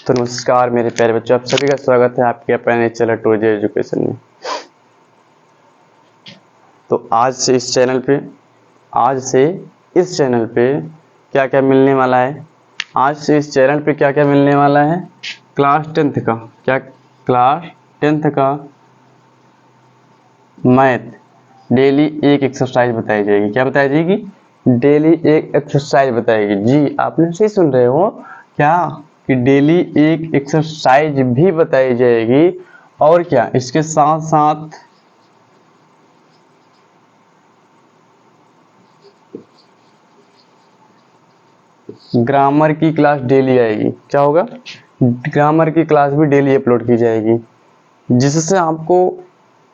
तो नमस्कार मेरे प्यारे बच्चों, आप सभी का स्वागत है आपके अपने चैनल टूजे एजुकेशन में। तो आज से इस चैनल पे क्या क्या मिलने वाला है। आज से इस चैनल पे क्या क्या मिलने वाला है। क्लास 10th का मैथ डेली एक एक्सरसाइज बताई जाएगी। क्या बताई जाएगी? डेली एक एक्सरसाइज बताएगी। जी, आपने सही सुन रहे हो क्या, कि डेली एक एक्सरसाइज भी बताई जाएगी। और क्या, इसके साथ साथ ग्रामर की क्लास डेली आएगी। क्या होगा? ग्रामर की क्लास भी डेली अपलोड की जाएगी, जिससे आपको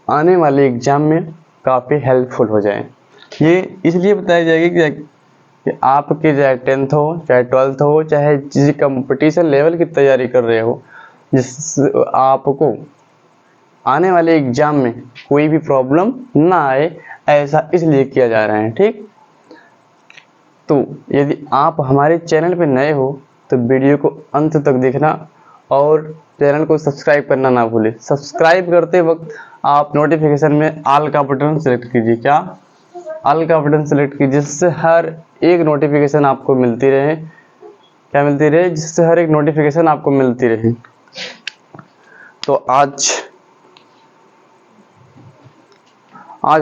आने वाले एग्जाम में काफ़ी हेल्पफुल हो जाए। ये इसलिए बताई जाएगी कि आपके चाहे 10th हो, चाहे 12th हो, चाहे जिस कंपटीशन लेवल की तैयारी कर रहे हो, जिस आपको आने वाले एग्जाम में कोई भी प्रॉब्लम ना आए, ऐसा इसलिए किया जा रहा है। ठीक, तो यदि आप हमारे चैनल पर नए हो तो वीडियो को अंत तक देखना और चैनल को सब्सक्राइब करना ना भूलें। सब्सक्राइब करते वक्त आप नोटिफिकेशन में ऑल का बटन सेलेक्ट कीजिए। क्या? ऑल का बटन सेलेक्ट कीजिए, जिससे हर एक नोटिफिकेशन आपको मिलती रहे। क्या मिलती रहे? जिससे हर एक नोटिफिकेशन आपको मिलती रहे। तो आज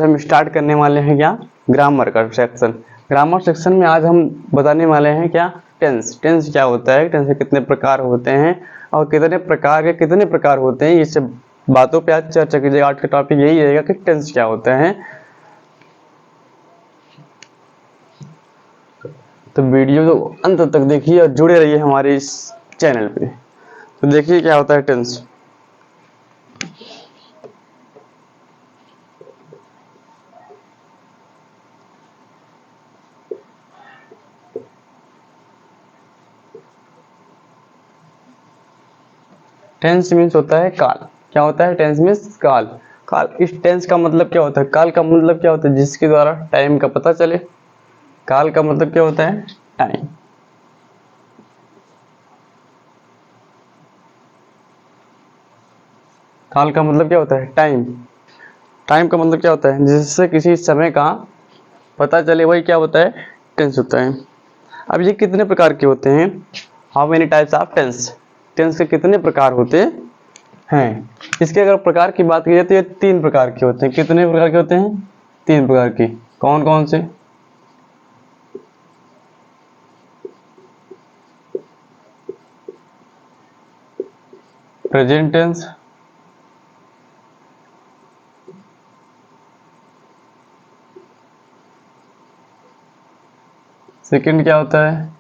हम स्टार्ट करने वाले हैं क्या, ग्रामर का सेक्शन। ग्रामर सेक्शन में आज हम बताने वाले हैं क्या, टेंस क्या होता है, टेंस के कितने प्रकार होते हैं और कितने प्रकार होते हैं। ये सब बातों पे आज चर्चा कीजिएगा। आज का टॉपिक यही रहेगा कि टेंस क्या होता है। तो वीडियो को अंत तक देखिए और जुड़े रहिए हमारे इस चैनल पे। तो देखिए क्या होता है टेंस। टेंस मीन्स होता है काल। क्या होता है? टेंस मीन्स काल। इस टेंस का मतलब क्या होता है? काल का मतलब क्या होता है? जिसके द्वारा टाइम का पता चले। काल का मतलब क्या होता है? टाइम। काल का मतलब क्या होता है? टाइम। टाइम का मतलब क्या होता है? जिससे किसी समय का पता चले, वही क्या होता है? टेंस होता है। अब ये कितने प्रकार के होते हैं? How many types of tense. Tense के कितने प्रकार होते हैं? इसके अगर प्रकार की बात की जाए तो ये 3 प्रकार के होते हैं। कितने प्रकार के होते हैं? 3 प्रकार के। कौन कौन से? प्रेजेंट टेंस, सेकंड क्या होता है?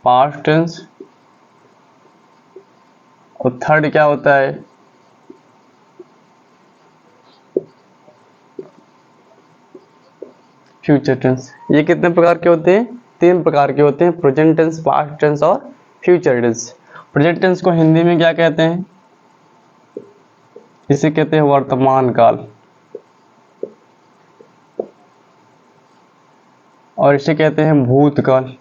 पास्ट टेंस, और थर्ड क्या होता है? Future tense. ये कितने प्रकार के होते हैं? 3 प्रकार के होते हैं। प्रेजेंट टेंस, पास्ट टेंस और फ्यूचर टेंस। प्रेजेंट टेंस को हिंदी में क्या कहते हैं? इसे कहते हैं वर्तमान काल, और इसे कहते हैं भूतकाल।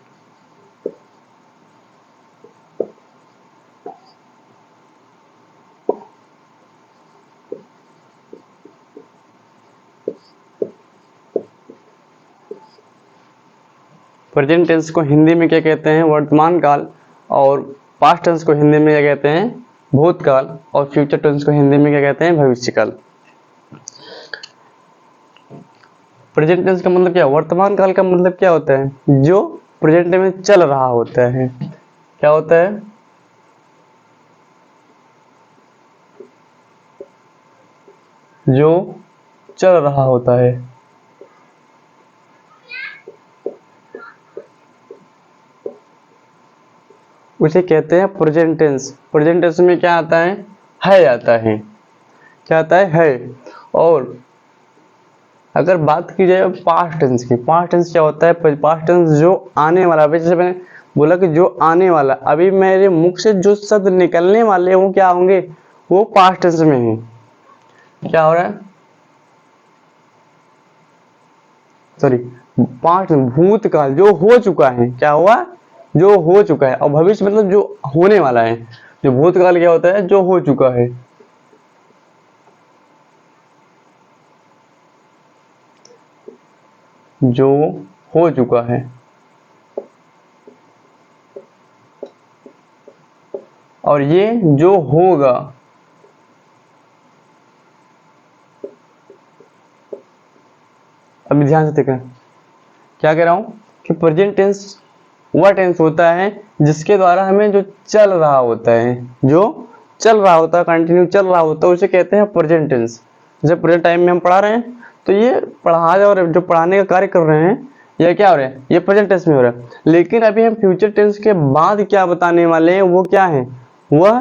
प्रेजेंट टेंस को हिंदी में क्या कहते हैं? वर्तमान काल। और पास्ट टेंस को हिंदी में क्या कहते हैं? भूतकाल। और फ्यूचर टेंस को हिंदी में क्या कहते हैं? भविष्यकाल। प्रेजेंट टेंस का मतलब क्या? वर्तमान काल का मतलब क्या होता है? जो प्रेजेंट में चल रहा होता है। क्या होता है? जो चल रहा होता है। उसे कहते हैं प्रेजेंट टेंस। प्रेजेंट टेंस में क्या आता है? है आता है। क्या आता है? है। और अगर बात की जाए पास्ट टेंस की, पास्ट टेंस क्या होता है? पास्ट टेंस जो आने वाला, जैसे मैंने बोला कि जो आने वाला, अभी मेरे मुख से जो शब्द निकलने वाले वो क्या होंगे? वो पास्ट टेंस में है। क्या हो रहा है? सॉरी, पास्ट भूतकाल जो हो चुका है। क्या हुआ? जो हो चुका है, और भविष्य मतलब जो होने वाला है। जो भूतकाल क्या होता है, जो हो चुका है। जो हो चुका है। और ये जो होगा, अभी ध्यान से देखें क्या कह रहा हूं कि प्रेजेंट टेंस वह टेंस होता है जिसके द्वारा हमें जो चल रहा होता है, जो चल रहा होता है, कंटिन्यू चल रहा होता है, उसे कहते हैं प्रेजेंट टेंस। जैसे प्रेजेंट टाइम में हम पढ़ा रहे हैं तो ये पढ़ा और जो पढ़ाने का कार्य कर रहे हैं ये क्या हो रहा है, ये प्रेजेंट टेंस में हो रहा है। लेकिन अभी हम फ्यूचर टेंस के बाद क्या बताने वाले हैं, वो क्या है, वह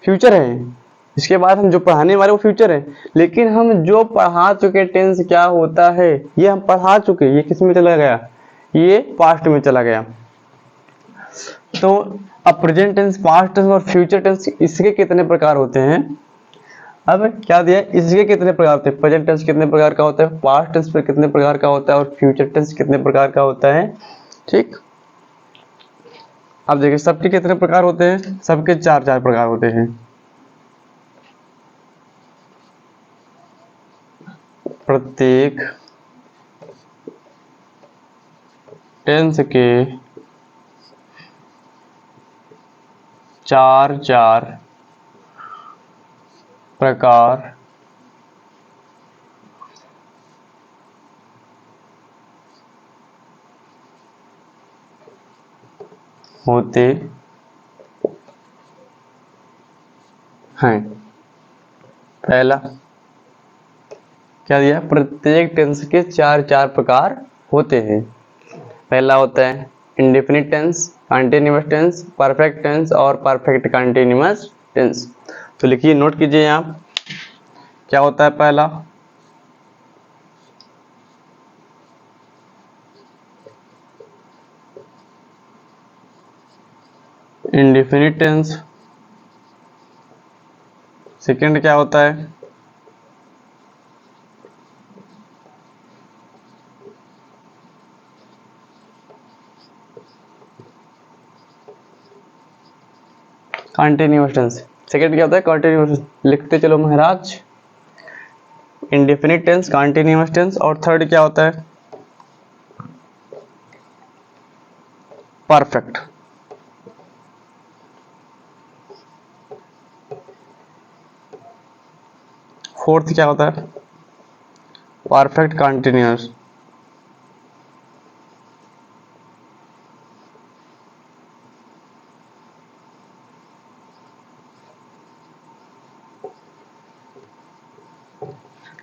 फ्यूचर है। इसके बाद हम जो पढ़ाने वाले वो फ्यूचर है। लेकिन हम जो पढ़ा चुके टेंस क्या होता है, ये हम पढ़ा चुके, ये किस में चला गया, ये पास्ट में चला गया। तो अब प्रेजेंट टेंस, पास्ट टेंस और फ्यूचर टेंस इसके कितने प्रकार होते हैं। अब क्या दिया है, इसके कितने प्रकार होते हैं, प्रेजेंट टेंस कितने प्रकार का होता है, पास्ट टेंस पर कितने प्रकार का होता है, और फ्यूचर टेंस कितने प्रकार का होता है। ठीक, अब देखिए सबके कितने प्रकार होते हैं, सबके चार चार प्रकार होते हैं। प्रत्येक टेंस के चार चार प्रकार होते हैं। पहला क्या दिया, प्रत्येक टेंस के चार चार प्रकार होते हैं। पहला होता है indefinite tense, continuous tense, perfect tense और परफेक्ट कंटीन्यूअस टेंस। तो लिखिए, नोट कीजिए आप क्या होता है। पहला इंडेफिनिट टेंस, सेकंड क्या होता है कंटीन्यूअस टेंस। सेकंड क्या होता है, कंटीन्यूअस। लिखते चलो महाराज, इंडेफिनिट टेंस, कंटीन्यूअस टेंस, और थर्ड क्या होता है, परफेक्ट। फोर्थ क्या होता है, परफेक्ट कंटीन्यूअस।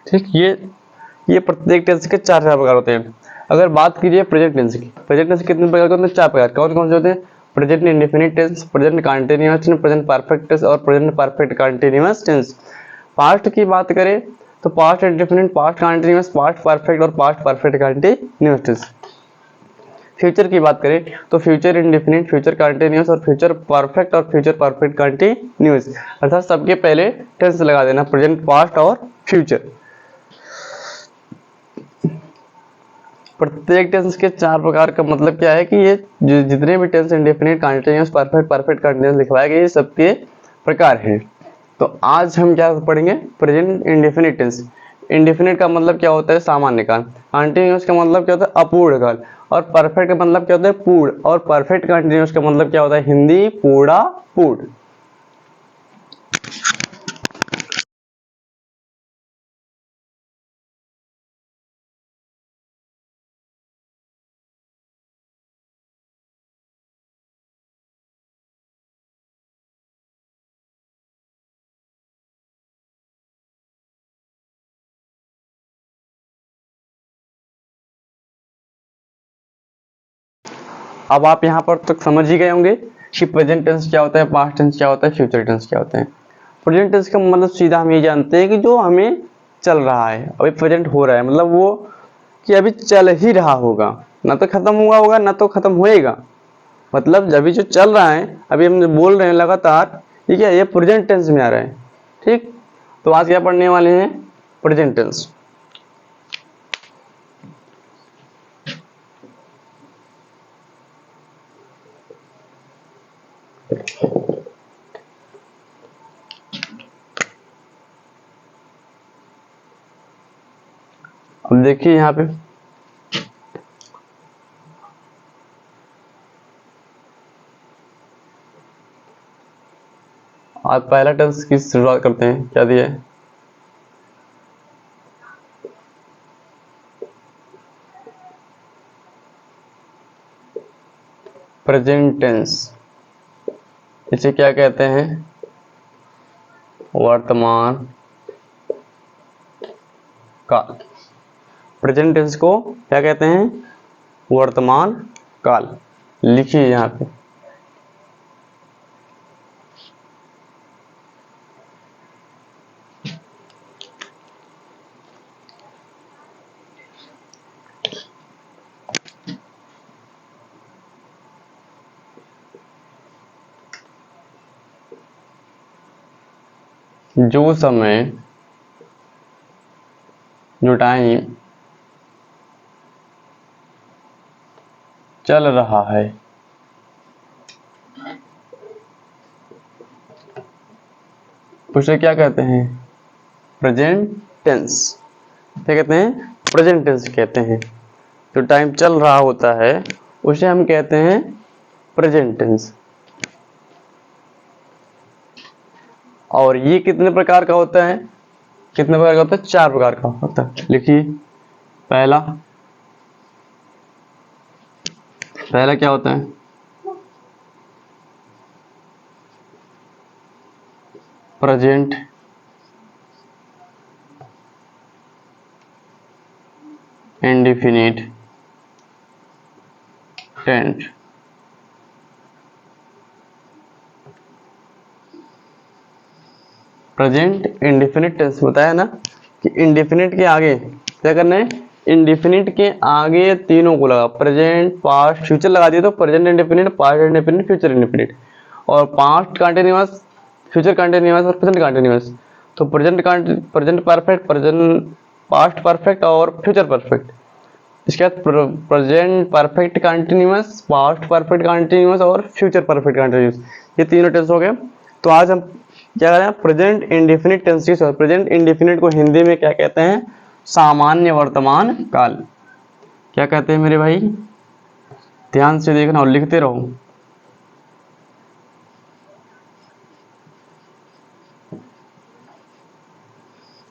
ठीक, ये प्रत्येक टेंस के चार चार प्रकार होते हैं। अगर बात कीजिए प्रेजेंट टेंस की, प्रेजेंट टेंस कितने प्रकार के होते हैं, चार प्रकार। कौन कौन से होते हैं, present indefinite tense, present continuous tense, present perfect tense और present perfect continuous tense. Past की बात करें तो past indefinite, past continuous, past perfect और past perfect continuous tense. Future की बात करें तो फ्यूचर इंडेफिनिट, फ्यूचर कंटीन्यूअस और फ्यूचर परफेक्ट और फ्यूचर परफेक्ट कंटीन्यूअस। अर्थात सबके पहले टेंस लगा देना, प्रेजेंट, पास्ट और फ्यूचर। प्रत्येक टेंस के चार प्रकार का मतलब क्या है कि ये जितने भी tense indefinite, continuous, perfect, perfect continuous लिखवाए गए, ये सबके प्रकार हैं। तो आज हम क्या पढ़ेंगे, प्रेजेंट इंडेफिनिट टेंस। इंडेफिनिट का मतलब क्या होता है, सामान्य काल। कंटीन्यूअस का मतलब क्या होता है, अपूर्ण काल। और परफेक्ट का मतलब क्या होता है, पूर्ण। और परफेक्ट कंटीन्यूअस का मतलब क्या होता है, हिंदी पूरा पूर्ण। अब आप यहाँ पर तक समझ ही गए होंगे कि प्रेजेंट टेंस क्या होता है, पास्ट टेंस क्या होता है, फ्यूचर टेंस क्या होता है। प्रेजेंट टेंस का मतलब सीधा हम ये जानते हैं कि जो हमें चल रहा है, अभी प्रेजेंट हो रहा है, मतलब वो कि अभी चल ही रहा होगा, ना तो खत्म हुआ होगा ना तो खत्म होएगा। मतलब अभी जो चल रहा है, अभी हम बोल रहे हैं लगातार, ठीक है, ये प्रेजेंट टेंस में आ रहा है। ठीक, तो आज क्या पढ़ने वाले हैं, प्रेजेंट टेंस। अब देखिए यहाँ पे आज पहला टेंस की शुरुआत करते हैं। क्या दिया है? Present tense. इसे क्या कहते हैं? वर्तमान काल। प्रेजेंट टेंस को क्या कहते हैं? वर्तमान काल। लिखिए यहाँ पे। जो समय, जो टाइम चल रहा है, उसे क्या कहते हैं? Present tense. क्या कहते हैं? प्रेजेंट टेंस कहते हैं। जो टाइम चल रहा होता है उसे हम कहते हैं प्रेजेंट टेंस। और ये कितने प्रकार का होता है? कितने प्रकार का होता है? 4 प्रकार का होता है। लिखिए। पहला क्या होता है? Present indefinite tense. Present indefinite tense बताया ना कि इंडेफिनिट के आगे क्या करना है? इंडेफिनिट के आगे तीनों को लगा, प्रेजेंट, पास्ट, फ्यूचर लगा दिए तो present indefinite, past indefinite, future indefinite. और पास्ट कंटिन्यूअस, फ्यूचर कंटिन्यूअस और प्रेजेंट कंटिन्यूअस। तो present perfect, present past perfect और फ्यूचर परफेक्ट। इसके बाद present perfect continuous, past perfect continuous और फ्यूचर परफेक्ट कंटिन्यूअस। ये तीनों टेंस हो गए। तो आज हम क्या करें? प्रेजेंट इंडेफिनिट टेंस की। प्रेजेंट इंडेफिनिट को हिंदी में क्या कहते हैं? सामान्य वर्तमान काल। क्या कहते हैं मेरे भाई? ध्यान से देखना और लिखते रहो।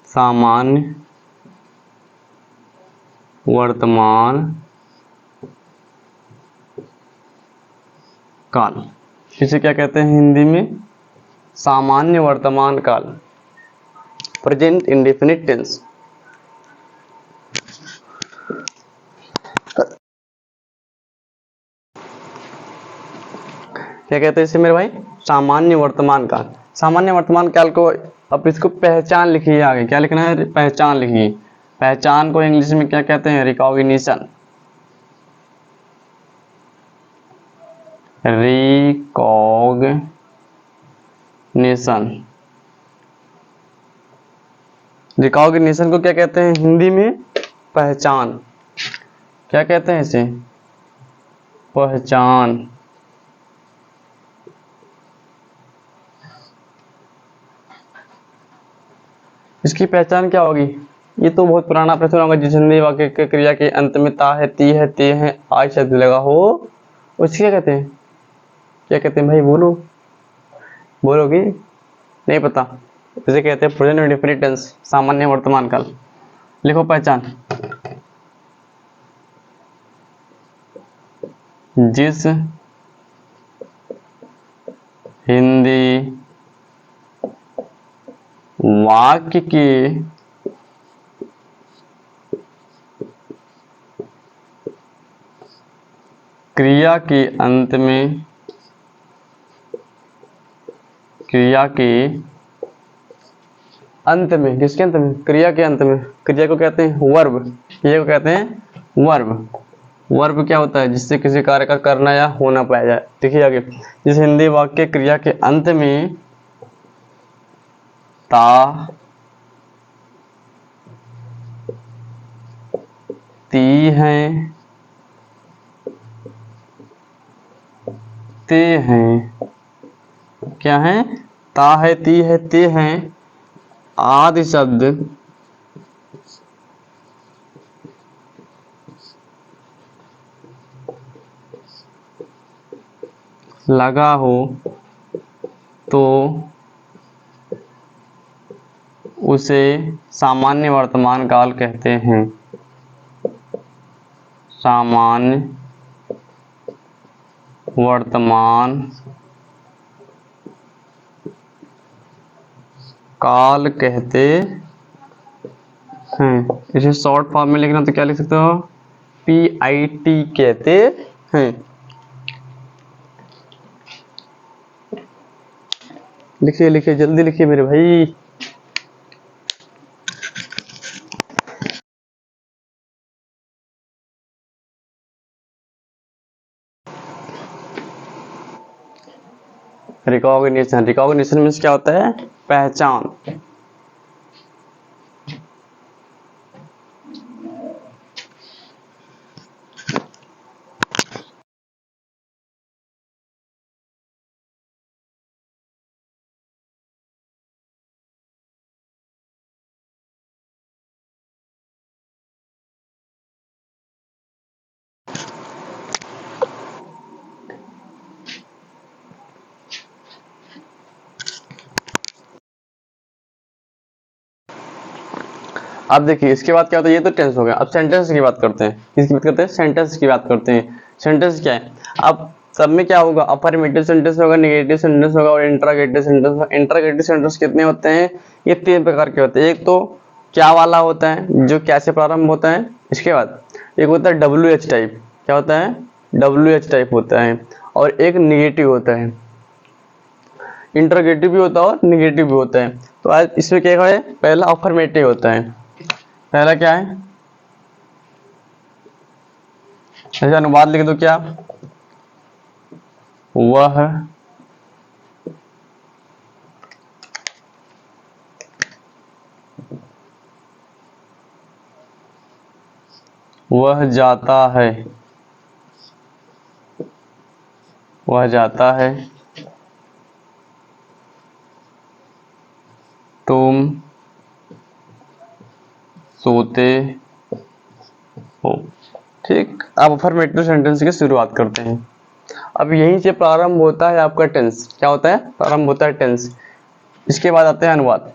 सामान्य वर्तमान काल। इसे क्या कहते हैं हिंदी में? सामान्य वर्तमान काल, प्रेजेंट इंडेफिनिट टेंस। क्या कहते हैं इसे मेरे भाई? सामान्य वर्तमान काल। सामान्य वर्तमान काल को, अब इसको पहचान लिखिए आगे। क्या लिखना है? पहचान लिखिए। पहचान को इंग्लिश में क्या कहते हैं? रिकॉग्निशन। रिकॉग्निशन। रिकॉग्निशन को क्या कहते हैं हिंदी में? पहचान। क्या कहते हैं इसे? पहचान। इसकी पहचान क्या होगी? ये तो बहुत पुराना प्रश्न होगा। जिस हिंदी वाक्य के क्रिया के अंत में ता है, ती है, ते है, आज शब्द लगा हो, उसे क्या कहते हैं? क्या कहते हैं भाई? बोलो, बोलोगी? नहीं पता? इसे कहते हैं प्रेजेंट इंडेफिनिट टेंस, सामान्य वर्तमान काल। लिखो पहचान। जिस हिंदी वाक्य के क्रिया के अंत में, क्रिया के अंत में, किसके अंत में? क्रिया के अंत में। क्रिया को कहते हैं वर्ब। क्रिया को कहते हैं वर्ब। वर्ब क्या होता है? जिससे किसी कार्य का करना या होना पाया जाए। देखिए आगे। जिस हिंदी वाक्य क्रिया के अंत में ता, ती हैं, ते हैं, क्या है? ता है, ती है, ते हैं आदि शब्द लगा हो तो उसे सामान्य वर्तमान काल कहते हैं। सामान्य वर्तमान काल कहते हैं। इसे शॉर्ट फॉर्म में लिखना तो क्या लिख सकते हो? PIT कहते हैं। लिखिए लिखिए, जल्दी लिखिए मेरे भाई। रिकॉग्निशन, रिकॉग्निशन मीन्स क्या होता है? पहचान। अब देखिए इसके बाद क्या होता है? ये तो टेंस हो गया। अब सेंटेंस की बात करते हैं। किसकी बात करते हैं? सेंटेंस की बात करते हैं। सेंटेंस क्या है? अब सब में क्या होगा? अफर्मेटिव सेंटेंस होगा, नेगेटिव सेंटेंस होगा और इंटरोगेटिव सेंटेंस होगा। इंटरोगेटिव सेंटेंस कितने होते हैं? ये 3 प्रकार के होते हैं। एक तो क्या वाला होता है, जो क्या से प्रारंभ होता है। इसके बाद एक होता है WH टाइप। क्या होता है? WH टाइप होता है। और एक निगेटिव होता है। इंटरोगेटिव भी होता है और निगेटिव भी होता है। तो आज इसमें क्या है? पहला अफर्मेटिव होता है। पहला क्या है? ऐसे अनुवाद लिख दो, क्या? वह जाता है। वह जाता है। तुम सोते हो। ठीक। अब अफर्मेटिव सेंटेंस की शुरुआत करते हैं। अब यहीं से प्रारंभ होता है आपका टेंस। क्या होता है? प्रारंभ होता है टेंस। इसके बाद आते हैं अनुवाद।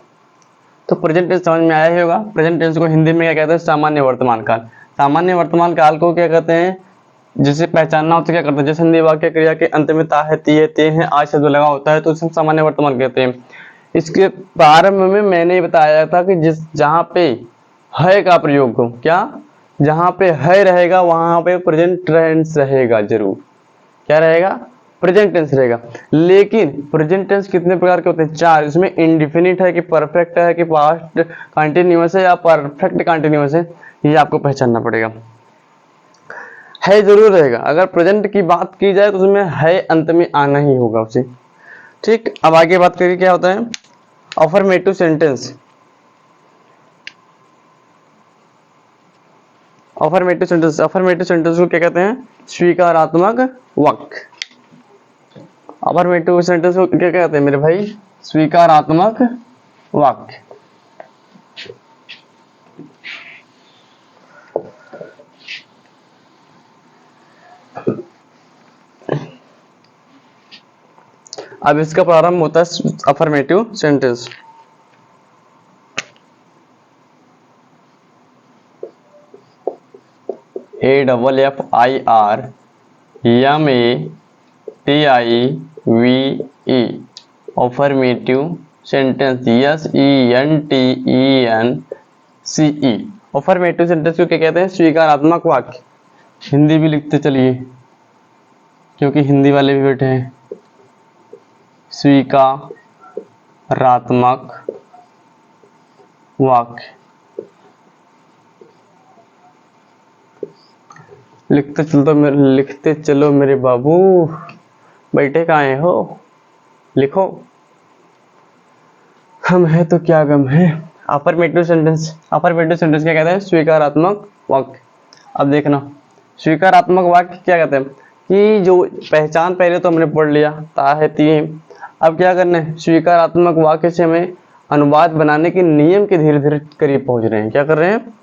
तो प्रेजेंट टेंस समझ में आया ही होगा। प्रेजेंट टेंस को हिंदी में क्या कहते हैं? सामान्य वर्तमान काल। सामान्य वर्तमान काल को क्या कहते हैं? जिसे पहचानना होता है क्या करते हैं? जैसे हिंदी वाक्य क्रिया के अंत में ता है, ती है, ते हैं आज शब्द लगा होता है तो उसे सामान्य वर्तमान कहते हैं। इसके प्रारंभ में मैंने बताया था कि जहाँ पे है का प्रयोग हो, क्या? जहाँ पे है रहेगा वहां पे प्रेजेंट टेंस रहेगा जरूर। क्या रहेगा? प्रेजेंट टेंस रहेगा। लेकिन प्रेजेंट टेंस कितने प्रकार के होते हैं? 4। इसमें इंडिफिनिट है कि परफेक्ट है कि पास्ट कंटिन्यूअस है या परफेक्ट कंटिन्यूअस है, ये आपको पहचानना पड़ेगा। है जरूर रहेगा। अगर प्रेजेंट की बात की जाए तो उसमें है अंत में आना ही होगा उसे। ठीक। अब आगे बात करिए क्या होता है? Affirmative sentence. Affirmative sentence, affirmative sentence को क्या कहते हैं? स्वीकारात्मक वाक्य। अफर्मेटिव सेंटेंस को क्या कहते हैं मेरे भाई? स्वीकारात्मक वाक्य। अब इसका प्रारंभ होता है affirmative sentence. AFFIRMATIVE affirmative sentence. SENTENCE। Affirmative sentence को क्या कहते हैं? स्वीकारात्मक वाक्य। हिंदी भी लिखते चलिए क्योंकि हिंदी वाले भी बैठे हैं। स्वीकारात्मक वाक्य। लिखते चलो मेरे बाबू। बैठे कहाँ हो? लिखो। हम है तो क्या गम है। अफर्मेटिव सेंटेंस, अफर्मेटिव सेंटेंस क्या कहते हैं? स्वीकारात्मक वाक्य। अब देखना स्वीकारात्मक वाक्य क्या कहते हैं कि जो पहचान पहले तो हमने पढ़ लिया, ता है, ती है, अब क्या करना है, स्वीकारात्मक वाक्य से हमें अनुवाद बनाने के नियम के धीरे धीरे करीब पहुंच रहे हैं। क्या कर रहे हैं,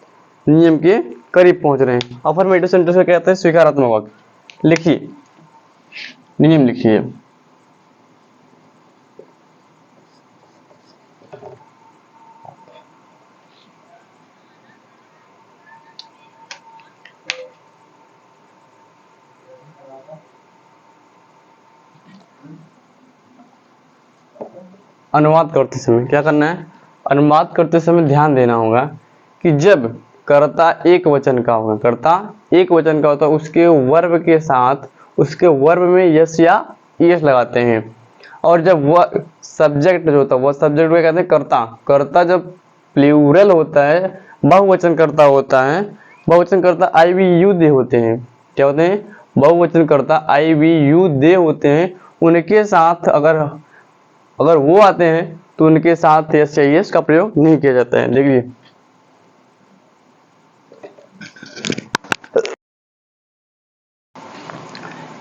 नियम के करीब पहुंच रहे हैं। अफर्मेटिव सेंटेंस को कहते हैं स्वीकारात्मक वाक्य। लिखिए, नियम लिखिए। अनुवाद करते समय क्या करना है, अनुवाद करते समय ध्यान देना होगा कि जब कर्ता एक वचन का होगा, कर्ता एक वचन का होता है, उसके वर्ब के साथ उसके वर्ब में यस या ईएस लगाते हैं। और जब वह सब्जेक्ट जो होता है, वह सब्जेक्ट को कहते हैं कर्ता। कर्ता जब प्लूरल होता है, बहुवचन कर्ता होता है, बहुवचन कर्ता आई वी यू दे होते हैं। क्या होते हैं, बहुवचन कर्ता आई वी यू दे होते हैं। उनके साथ अगर वो आते हैं तो उनके साथ यस या यस का प्रयोग नहीं किया जाता है। देखिए,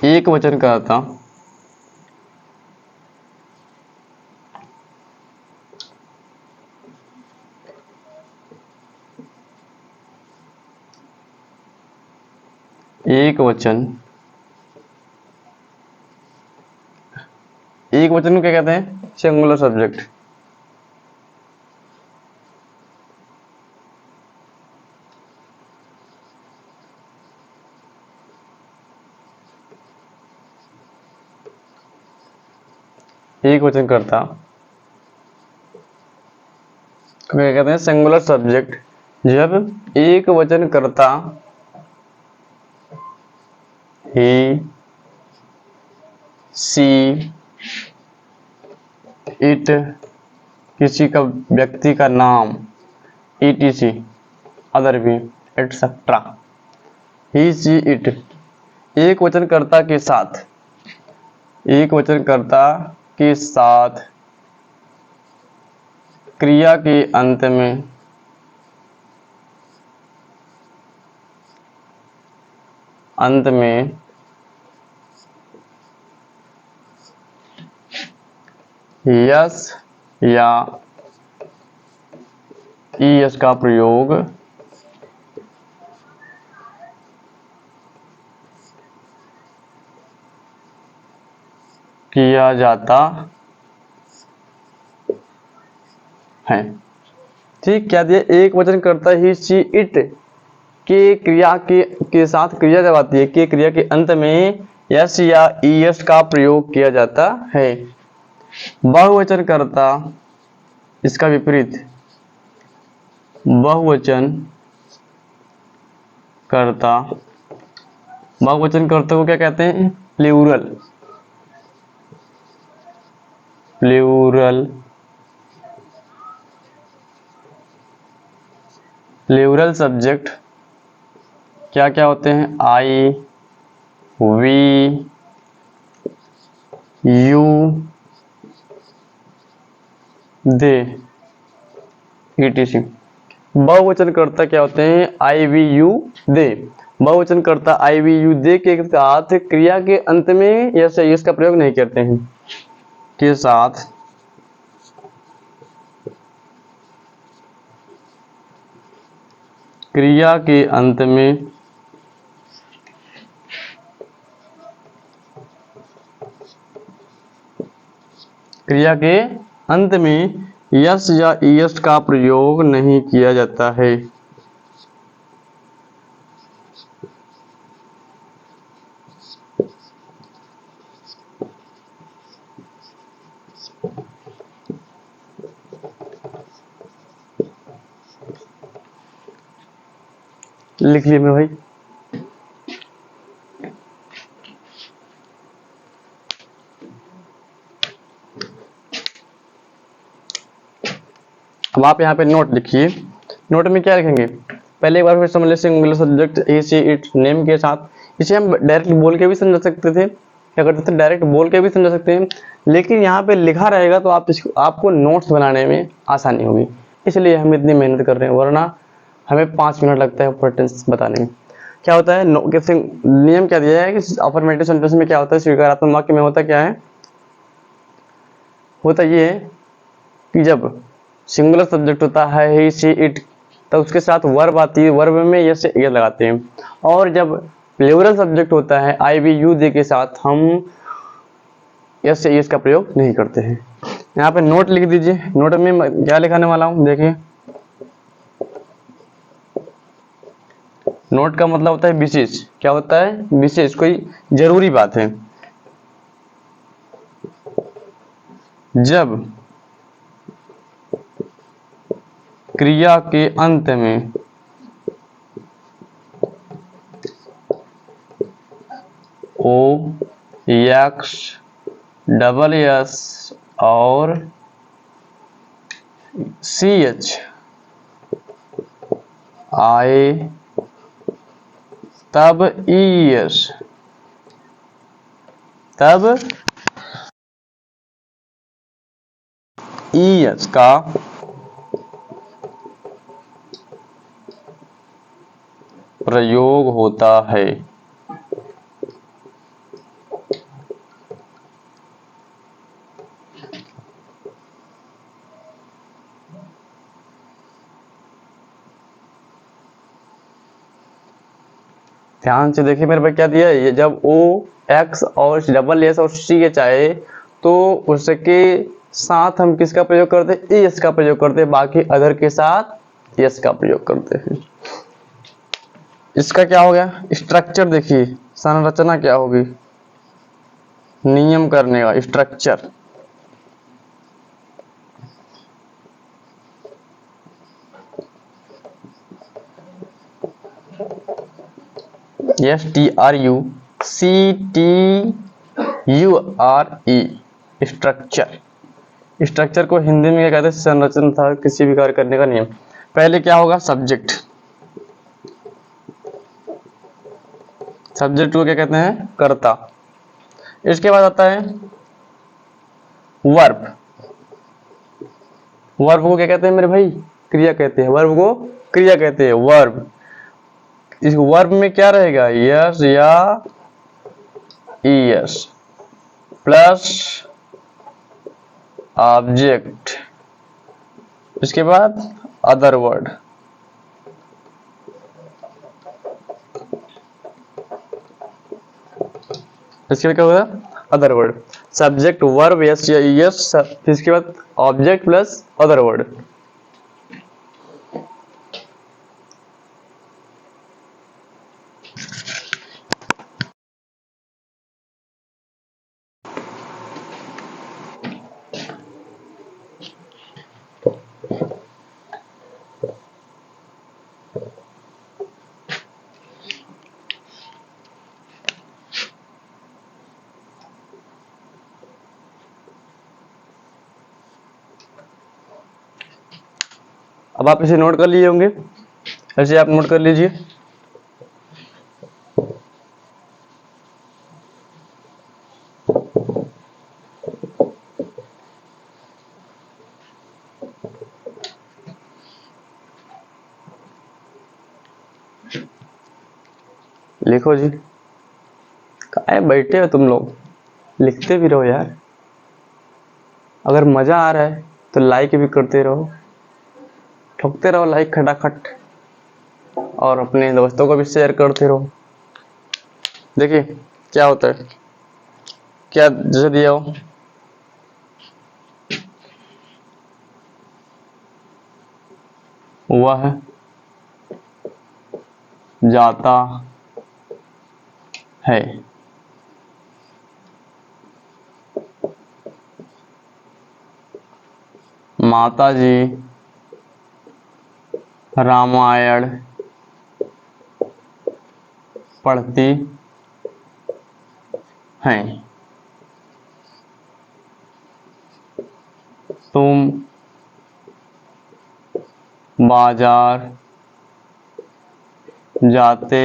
एक वचन कर्ता एक वचन को क्या कहते हैं, सिंगुलर सब्जेक्ट। एक वचन कर्ता को क्या कहते हैं, सिंगुलर सब्जेक्ट। जब एक वचन कर्ता ही, सी, इट, किसी का व्यक्ति का नाम, ETC, अदर भी, एटसेट्रा, ही, सी, इट, एक वचन कर्ता के साथ, एक वचन कर्ता के साथ क्रिया के अंत में यस या ईएस का प्रयोग किया जाता है। ठीक, क्या दिया, एक वचन कर्ता ही, सी, इट के क्रिया के साथ क्रिया जब आती है, के क्रिया के अंत में यस या ईएस का प्रयोग किया जाता है। बहुवचन कर्ता, इसका विपरीत, बहुवचन कर्ता, बहुवचन कर्ता को क्या कहते हैं, प्लूरल, प्लूरल सब्जेक्ट क्या क्या होते हैं, आई, वी, यू, दे, ETC। बहुवचन कर्ता क्या होते हैं, आई, वी, यू, दे। बहुवचन कर्ता आई, वी, यू, दे के साथ क्रिया के अंत में यस या यस का प्रयोग नहीं करते हैं, के साथ क्रिया के अंत में यस या ईएस का प्रयोग नहीं किया जाता है। लिख लिए मेरे भाई। अब आप यहाँ पे नोट लिखिए। नोट में क्या लिखेंगे, पहले एक बार फिर समझ ले, singular subject he, she, it, name के साथ। इसे हम डायरेक्ट बोल के भी समझा सकते थे, क्या करते थे, डायरेक्ट बोल के भी समझा सकते हैं, लेकिन यहाँ पे लिखा रहेगा तो आपको नोट्स बनाने में आसानी होगी, इसलिए हम इतनी मेहनत कर रहे हैं, वरना हमें 5 मिनट लगता है प्रेटेंस बताने में। क्या होता है, नियम क्या दिया है कि अफर्मेटिव सेंटेंस में क्या होता है, स्वीकारात्मक वाक्य में होता क्या है, होता ये है कि जब सिंगुलर सब्जेक्ट होता है ही सी इट, तो उसके साथ वर्ब आती है, वर्ब में यस से एस लगाते हैं। और जब प्लूरल सब्जेक्ट होता है आई वी यू दे के साथ, हम यस से एस का प्रयोग नहीं करते हैं। यहाँ पे नोट लिख दीजिए। नोट में मैं क्या लिखाने वाला हूँ, देखिए। नोट का मतलब होता है विशेष। क्या होता है? विशेष, कोई जरूरी बात है। जब क्रिया के अंत में ओ एक्स डबल एस और सी एच आए तब ई एस, तब ई एस का प्रयोग होता है। ध्यान से देखिए मेरे पे क्या दिया है। ये जब ओ एक्स और डबल एस और सी एच आए तो उसके साथ हम किसका प्रयोग करते हैं? एस का प्रयोग करते हैं। बाकी अदर के साथ एस का प्रयोग करते हैं। इसका क्या हो गया? स्ट्रक्चर देखिए, संरचना क्या होगी? नियम करने का स्ट्रक्चर। STRUCTURE, structure. स्ट्रक्चर को हिंदी में क्या कहते हैं? संरचना था किसी भी कार्य करने का नियम। पहले क्या होगा? सब्जेक्ट। सब्जेक्ट को क्या कहते हैं? कर्ता। इसके बाद आता है वर्ब। वर्ब को क्या कहते हैं मेरे भाई? क्रिया कहते हैं। वर्ब को क्रिया कहते हैं, वर्ब। इस वर्ब में क्या रहेगा? यस या ईएस प्लस ऑब्जेक्ट। इसके बाद अदर वर्ड। इसके बाद क्या होगा? Other word. Subject verb yes या ईएस, इसके बाद ऑब्जेक्ट प्लस अदर वर्ड। अब आप इसे नोट कर लिए होंगे, ऐसे आप नोट कर लीजिए। लिखो जी। काहे बैठे हो तुम लोग? लिखते भी रहो यार। अगर मजा आ रहा है तो लाइक भी करते रहो, ठोकते रहो लाइक खटाखट, और अपने दोस्तों को भी शेयर करते रहो। देखिए क्या होता है, क्या जैसे दिया हो, वह जाता है। माता जी रामायण पढ़ती हैं। तुम बाजार जाते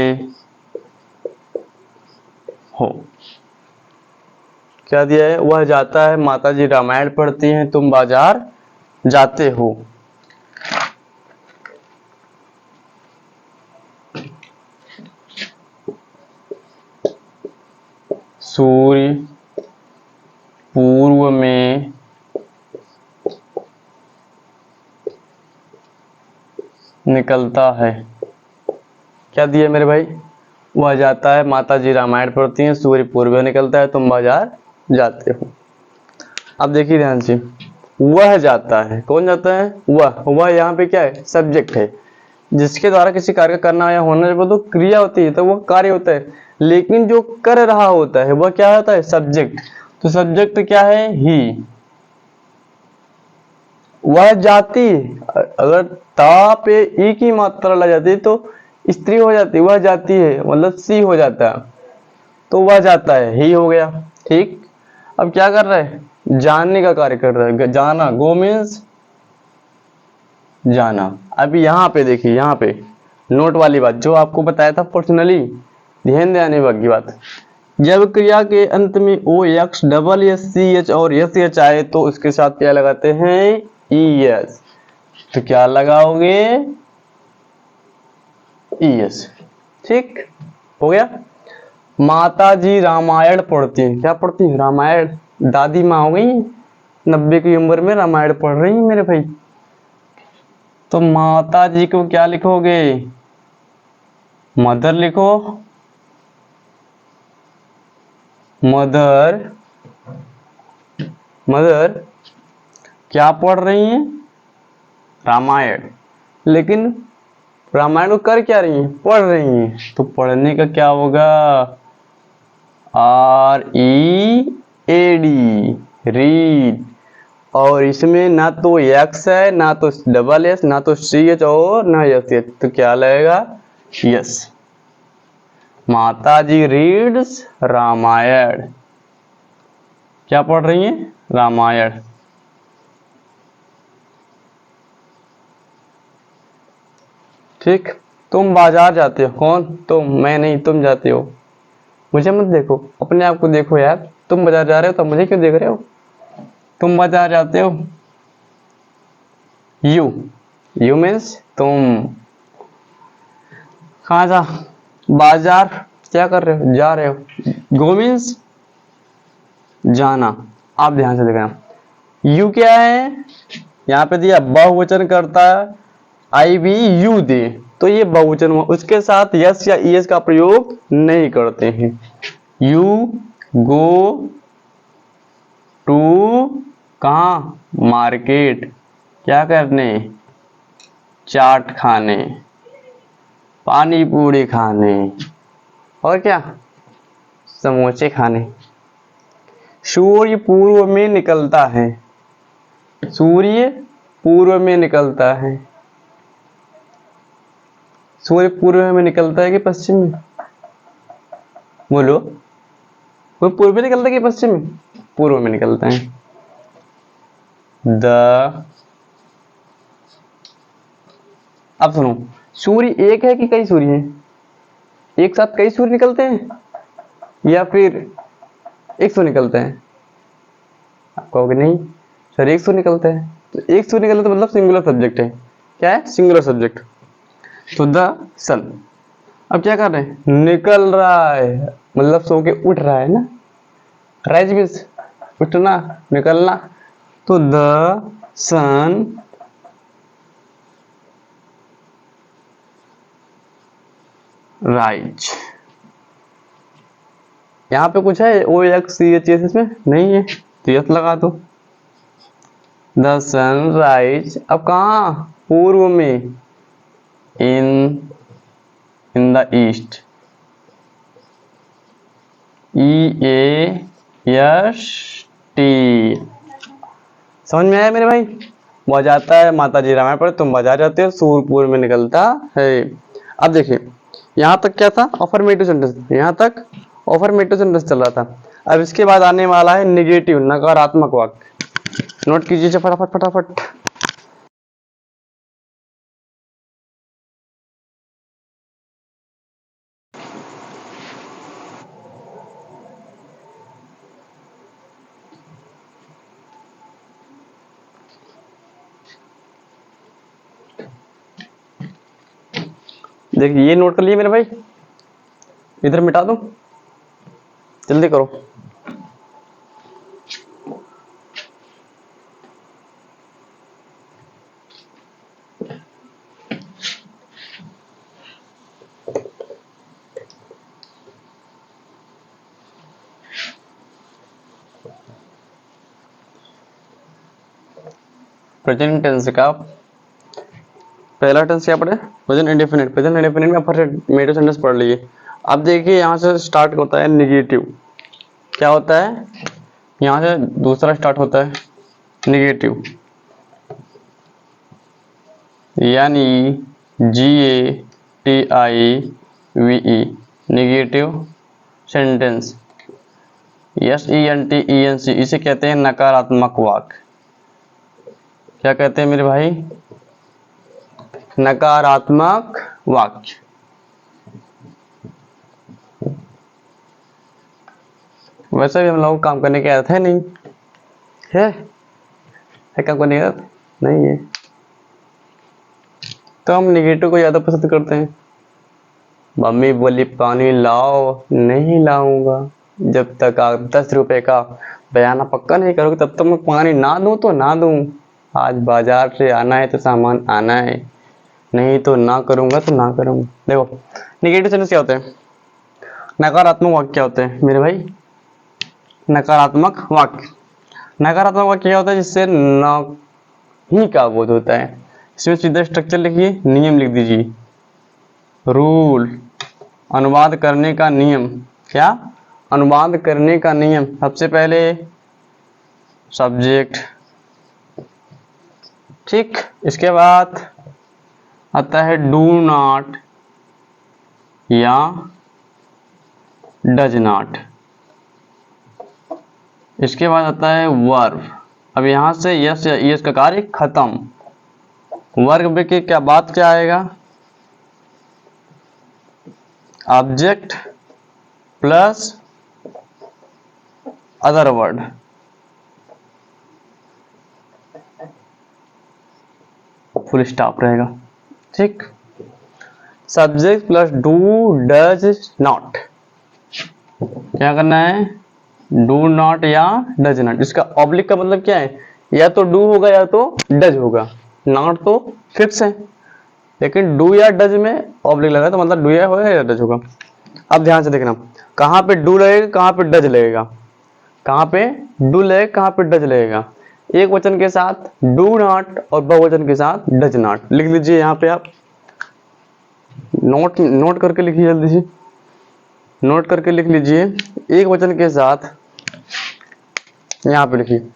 हो। क्या दिया है? वह जाता है, माता जी रामायण पढ़ती हैं, तुम बाजार जाते हो। सूर्य पूर्व में निकलता है। क्या दिया मेरे भाई? वह जाता है, माता जी रामायण पढ़ती हैं, सूर्य पूर्व में निकलता है, तुम बाजार जाते हो। अब देखिए ध्यान से, वह जाता है, कौन जाता है? वह यहाँ पे क्या है? सब्जेक्ट है, जिसके द्वारा किसी कार्य का करना या होना, जब तो क्रिया होती है तो वह कार्य होता है, लेकिन जो कर रहा होता है वह क्या होता है? सब्जेक्ट। तो सब्जेक्ट क्या है? ही। वह जाती, अगर ता पे ई की मात्रा लग जाती तो स्त्री हो जाती, वह जाती है मतलब सी हो जाता है, तो वह जाता है ही हो गया। ठीक। अब क्या कर रहा है? जानने का कार्य कर रहा है, जाना, गो मीन्स जाना। अभी यहाँ पे देखिए, यहाँ पे नोट वाली बात जो आपको बताया था पर्सनली, ध्यान देने वाली बात। जब क्रिया के अंत में O X double S C H और एस एच आए तो उसके साथ क्या लगाते हैं? E S. तो क्या लगाओगे? E S. ठीक हो गया। माता जी रामायण पढ़ती हैं, क्या पढ़ती हैं? रामायण। दादी माँ हो गई 90 की उम्र में, रामायण पढ़ रही हैं मेरे भाई। तो माता जी को क्या लिखोगे? मदर लिखो। मदर, मदर क्या पढ़ रही हैं? रामायण। लेकिन रामायण को कर क्या रही हैं? पढ़ रही हैं। तो पढ़ने का क्या होगा? R E A D, read. और इसमें ना तो एक्स है, ना तो डबल एस, ना तो सी एच और ना एस एच, तो क्या लगेगा? यस। माता जी रीड्स रामायण। क्या पढ़ रही हैं? रामायण। ठीक। तुम बाजार जाते हो, कौन? तुम, मैं नहीं, तुम जाते हो। मुझे मत देखो, अपने आप को देखो यार। तुम बाजार जा रहे हो तो मुझे क्यों देख रहे हो? तुम बाजार जाते हो। यू, यू मीन्स तुम। कहाँ जा? बाजार। क्या कर रहे हो? जा रहे हो। गो मीन्स जाना। आप ध्यान से देखना, यू क्या है? यहाँ पे दिया बहुवचन करता है, आई भी यू दे, तो ये बहुवचन हुआ, उसके साथ यस या ईएस का प्रयोग नहीं करते हैं। यू गो टू, कहाँ? मार्केट। क्या करने? चाट खाने, पानी पूरी खाने, और क्या? समोसे खाने। सूर्य पूर्व में निकलता है। सूर्य पूर्व में निकलता है। सूर्य पूर्व में निकलता है कि पश्चिम में? बोलो। वो पूर्व में निकलता है कि पश्चिम में? पूर्व में निकलता है। द, अब सुनो, सूर्य एक है कि कई सूर्य हैं? एक साथ कई सूर्य निकलते हैं या फिर एक सूर्य निकलते हैं? आप कहोगे नहीं सर, एक सूर्य निकलता है। तो एक सूर्य निकलता है मतलब सिंगुलर सब्जेक्ट है। क्या है? Singular subject. तो द सन। अब क्या कर रहे हैं? निकल रहा है, मतलब सो के उठ रहा है ना। राइज मीन्स उठना, निकलना। तो द सन राइज। यहाँ पे कुछ है O X C H S? इसमें नहीं है, तो यस लगा दो। The sun rise. अब कहाँ? पूर्व में, in in the east. E A S T. समझ में आया मेरे भाई? वह जाता है, माता जी रामायण पढ़े, तुम बाजार जाते हो, सूर्य पूर्व में निकलता है। अब देखिए, यहाँ तक क्या था? Affirmative sentence. यहाँ तक अफर्मेटिव सेंटेंस चल रहा था। अब इसके बाद आने वाला है निगेटिव, नकारात्मक वाक्य। नोट कीजिए फटाफट फटाफट। देखिए, ये नोट कर लिए मेरे भाई, इधर मिटा दो, जल्दी करो। प्रेजेंट टेंस का पहला टेंस क्या पढ़े? Present indefinite. प्रेजेंट इंडेफिनिट में अफर्मेटिव सेंटेंस पढ़ लिए। अब देखिए यहाँ से स्टार्ट होता है निगेटिव। क्या होता है? यहाँ से दूसरा स्टार्ट होता है निगेटिव, यानी GATIVE, निगेटिव सेंटेंस। SENTENC, इसे कहते हैं नकारात्मक वाक्य। क्या कहते हैं मेरे भाई? नकारात्मक वाक्य। वैसे भी हम लोग काम करने की आदत है नहीं है काम करने की आदत नहीं है, तो हम निगेटिव को ज्यादा पसंद करते हैं। मम्मी बोली पानी लाओ, नहीं लाऊंगा। जब तक आप 10 रुपए का बयाना पक्का नहीं करोगे तब तक मैं पानी ना दूं तो ना दूं। आज बाजार से आना है तो सामान आना है, नहीं तो ना करूंगा तो ना करूंगा। देखो निगेटिव सेंटेंस क्या होते हैं? नकारात्मक वाक्य क्या होते हैं मेरे भाई? नकारात्मक वाक्य। नकारात्मक वाक्य क्या होता है? जिससे न ही का बोध होता है। इसमें सीधा स्ट्रक्चर लिखिए, नियम लिख दीजिए। रूल, अनुवाद करने का नियम। क्या? अनुवाद करने का नियम। सबसे पहले सब्जेक्ट, ठीक। इसके बाद आता है डू नॉट या डज नॉट। इसके बाद आता है वर्ब। अब यहां से यस या यस का कार्य खत्म। वर्ब के क्या बात क्या आएगा? Object plus other word. Full stop रहेगा, ठीक। Subject plus do does not. क्या करना है? डू नॉट या डज नॉट। इसका ऑब्लिक का मतलब क्या है? या तो डू होगा या तो डज होगा, नॉट तो फिक्स है। लेकिन डू या डज में ऑब्लिक लगा तो मतलब डू या होगा या डज होगा। अब ध्यान से देखना, कहां पे डू लगेगा, कहां पे डज लगेगा। कहां पे डू लगेगा, कहां पे डज लगेगा। एक वचन के साथ डू नॉट और बहुवचन के साथ डज नॉट। लिख लीजिए यहाँ पे, आप नोट करके लिखिए, जल्दी से नोट करके लिख लीजिए। एक वचन के साथ यहाँ पे लिखिए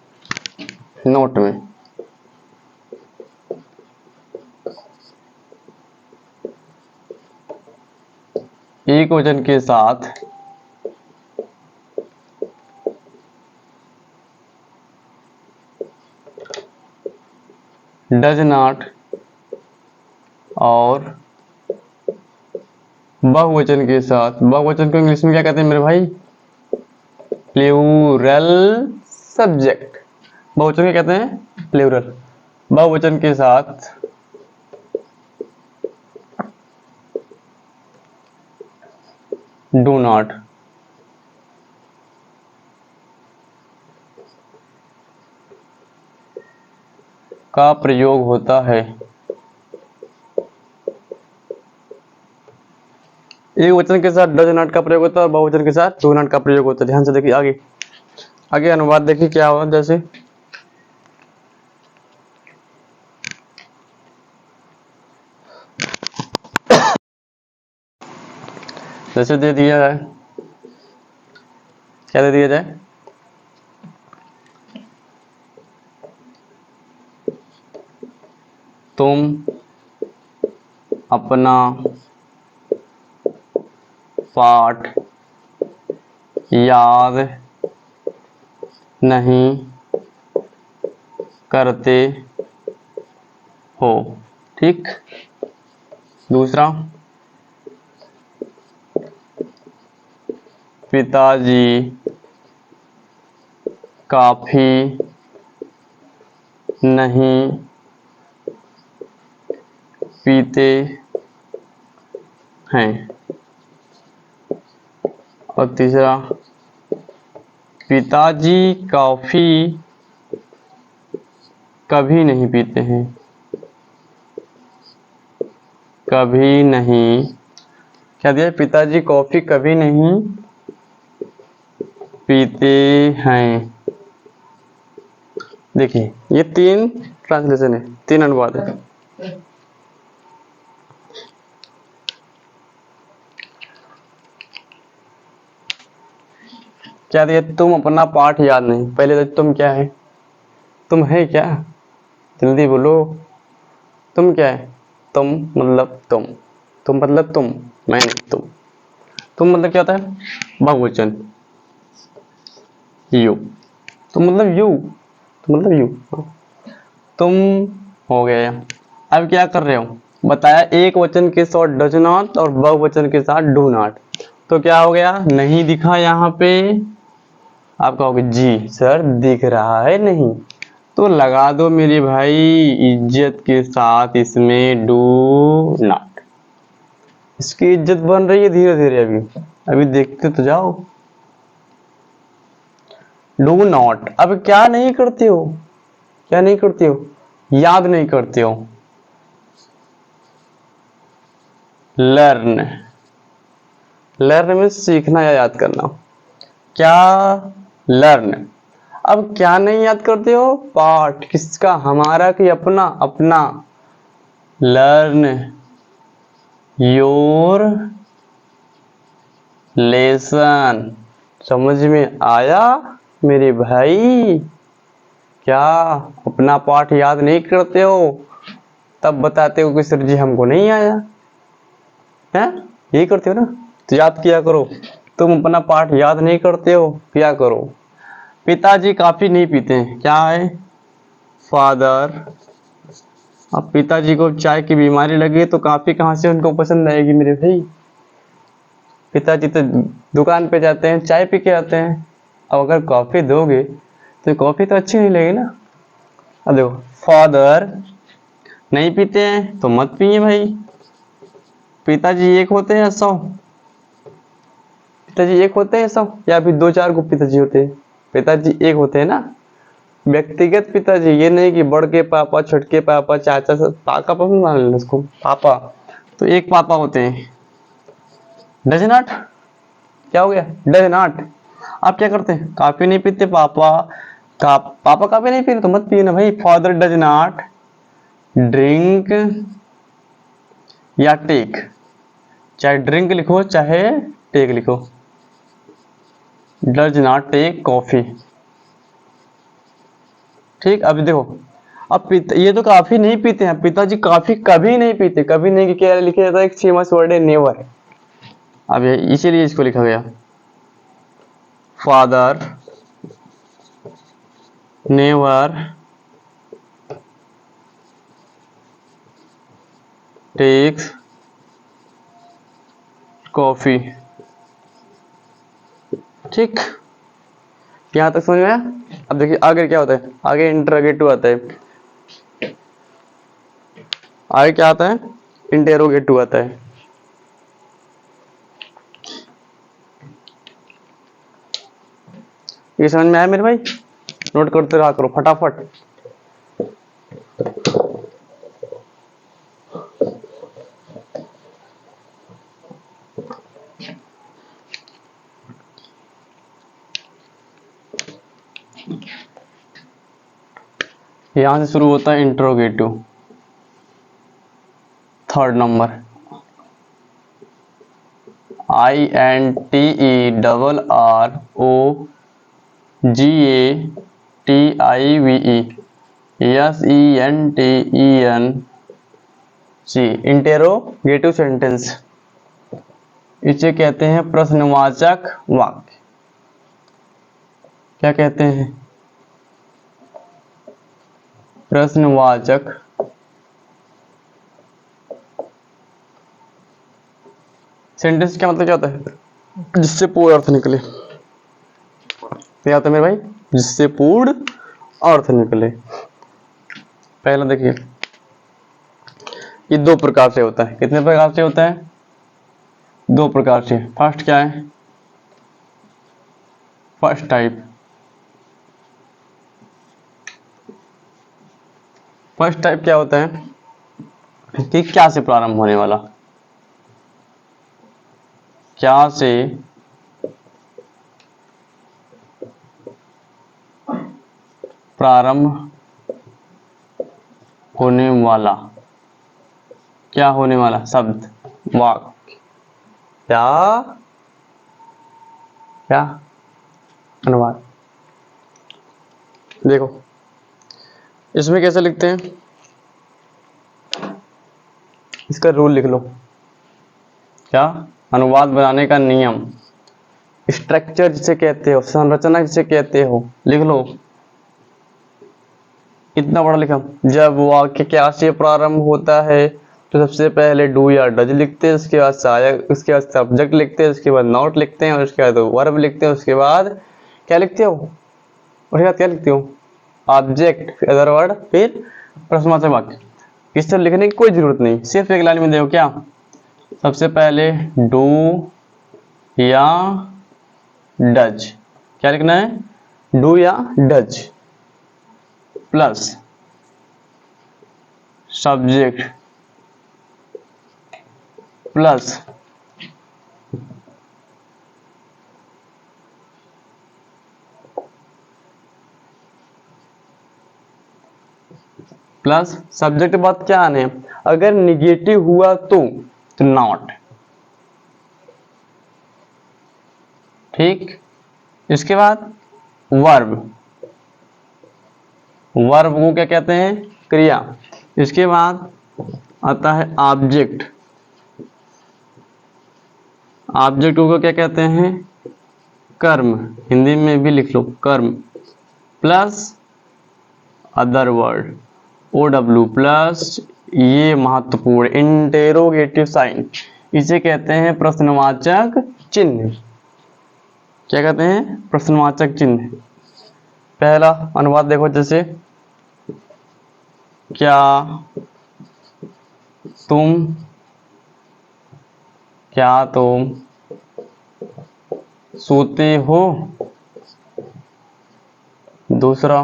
नोट में, एक वचन के साथ डज नॉट और बहुवचन के साथ, बहुवचन को इंग्लिश में क्या कहते हैं मेरे भाई? Plural subject. बहुवचन क्या कहते हैं? प्लूरल। बहुवचन के साथ डू नॉट। का प्रयोग होता है। एक वचन के साथ डज नॉट का प्रयोग होता है और बहुवचन के साथ डू नॉट का प्रयोग होता है। ध्यान से देखिए, आगे आगे अनुवाद देखिए क्या हुआ। जैसे जैसे दे दिया जाए, क्या दे दिया जाए? तुम अपना पाठ याद नहीं करते हो, ठीक। दूसरा, पिताजी काफी नहीं पीते हैं। और तीसरा, पिताजी कॉफी कभी नहीं पीते हैं। कभी नहीं, क्या दिया? पिताजी कॉफी कभी नहीं पीते हैं। देखिए ये तीन ट्रांसलेशन है, 3 अनुवाद है। क्या दिया? तुम अपना पाठ याद नहीं। पहले तो तुम क्या है? तुम है क्या? जल्दी बोलो। तुम क्या है? तुम मतलब तुम, तुम मतलब तुम, मैं नहीं तुम। तुम मतलब क्या होता है? बहुवचन। यू। तुम मतलब यू, तुम मतलब यू। तुम हो गया। अब क्या कर रहे हो? बताया एक वचन के साथ डज नॉट और बहुवचन के साथ डू नॉट। तो क्या हो गया? नहीं दिखा यहाँ पे। आप कहोगे जी सर दिख रहा है नहीं, तो लगा दो मेरे भाई इज्जत के साथ इसमें डू नॉट। इसकी इज्जत बन रही है धीरे धीरे। अभी अभी देखते तो जाओ। Do not. अब क्या नहीं करते हो? क्या नहीं करते हो? याद नहीं करते हो। लर्न। लर्न में सीखना या याद करना। क्या? लर्न। अब क्या नहीं याद करते हो? पाठ। किसका? हमारा कि अपना? अपना। Learn your lesson. समझ में आया मेरे भाई? क्या अपना पाठ याद नहीं करते हो? तब बताते हो कि सर जी हमको नहीं आया है। यही करते हो ना, तो याद किया करो। तुम अपना पाठ याद नहीं करते हो, क्या करो? पिताजी काफी नहीं पीते हैं। क्या है? फादर। अब पिताजी को चाय की बीमारी लगी तो काफी कहाँ से उनको पसंद आएगी मेरे भाई? पिताजी तो दुकान पे जाते हैं, चाय पी के आते हैं। अब अगर कॉफी दोगे तो कॉफी तो अच्छी नहीं लगेगी ना। अब देखो, फादर नहीं पीते हैं तो मत पिए भाई। पिताजी एक होते हैं 100? पिताजी एक होते हैं 100 या फिर 2-4 को पिताजी होते हैं? पिताजी एक होते हैं ना, व्यक्तिगत पिताजी। ये नहीं कि बड़ के पापा, छोटके पापा, चाचा सब पापा भी मान लेना उसको, पापा। तो एक पापा होते हैं। Does not. क्या हो गया? Does not. आप क्या करते हैं? काफी नहीं पीते पापा। पापा काफी नहीं पी रहे तो मत पिए ना भाई। फादर डज नॉट ड्रिंक या टेक। चाहे ड्रिंक लिखो चाहे टेक लिखो। Does not take coffee. ठीक। अब देखो, अब ये तो काफी नहीं पीते हैं। पिताजी काफी कभी नहीं पीते। कभी नहीं, क्या लिखा जाता है? एक फेमस वर्ड है नेवर। अब इसीलिए इसको लिखा गया। Father never takes coffee. ठीक, यहां तक समझ में आया? अब देखिए आगे क्या होता है। आगे इंटरोगेटिव आता है। आगे क्या आता है? इंटेरोगेटिव आता है। ये समझ में आया मेरे भाई? नोट करते रहा करो फटाफट। यहां से शुरू होता है interrogative. 3rd number INTERROGATIVESENTENC। Interrogative sentence. इसे कहते हैं प्रश्नवाचक वाक्य। क्या कहते हैं? प्रश्नवाचक सेंटेंस। क्या मतलब क्या होता है? जिससे पूर्ण अर्थ निकले। क्या होता है मेरे भाई? जिससे पूर्ण अर्थ निकले। पहला देखिए, ये 2 प्रकार से होता है। कितने प्रकार से होता है? 2 प्रकार से। फर्स्ट क्या है? First type. फर्स्ट टाइप क्या होता है कि क्या से प्रारंभ होने वाला। क्या से प्रारंभ होने वाला, क्या होने वाला शब्द, वाक्य, क्या क्या अनुवाद। देखो इसमें कैसे लिखते हैं, इसका रूल लिख लो, क्या, अनुवाद बनाने का नियम, स्ट्रक्चर जिसे कहते हो, संरचना जिसे कहते हो, लिख लो। इतना बड़ा लिखा, जब वाक्य क्या से प्रारंभ होता है तो सबसे पहले डू या डज लिखते हैं, उसके बाद सहायक, उसके बाद सब्जेक्ट लिखते हैं, उसके बाद नॉट लिखते हैं, और उसके बाद वर्ब लिखते हैं, उसके बाद क्या लिखते हो, उसके बाद क्या लिखते हो, ऑब्जेक्ट, फिर अदर वर्ड, फिर प्रश्नवाचक वाक्य। इस तरह लिखने की कोई जरूरत नहीं, सिर्फ एक लाइन में देखो, क्या सबसे पहले डू या डज, क्या लिखना है, डू या does plus subject plus subject के बाद क्या आने, अगर निगेटिव हुआ तो नॉट, ठीक। इसके बाद वर्ब, वर्ब को क्या कहते हैं, क्रिया। इसके बाद आता है ऑब्जेक्ट, ऑब्जेक्ट को क्या कहते हैं, कर्म, हिंदी में भी लिख लो कर्म, plus other word, OW plus, ये महत्वपूर्ण, इंटेरोगेटिव साइन, इसे कहते हैं प्रश्नवाचक चिन्ह। क्या कहते हैं, प्रश्नवाचक चिन्ह। पहला अनुवाद देखो, जैसे क्या तुम, क्या तुम सोते हो, दूसरा,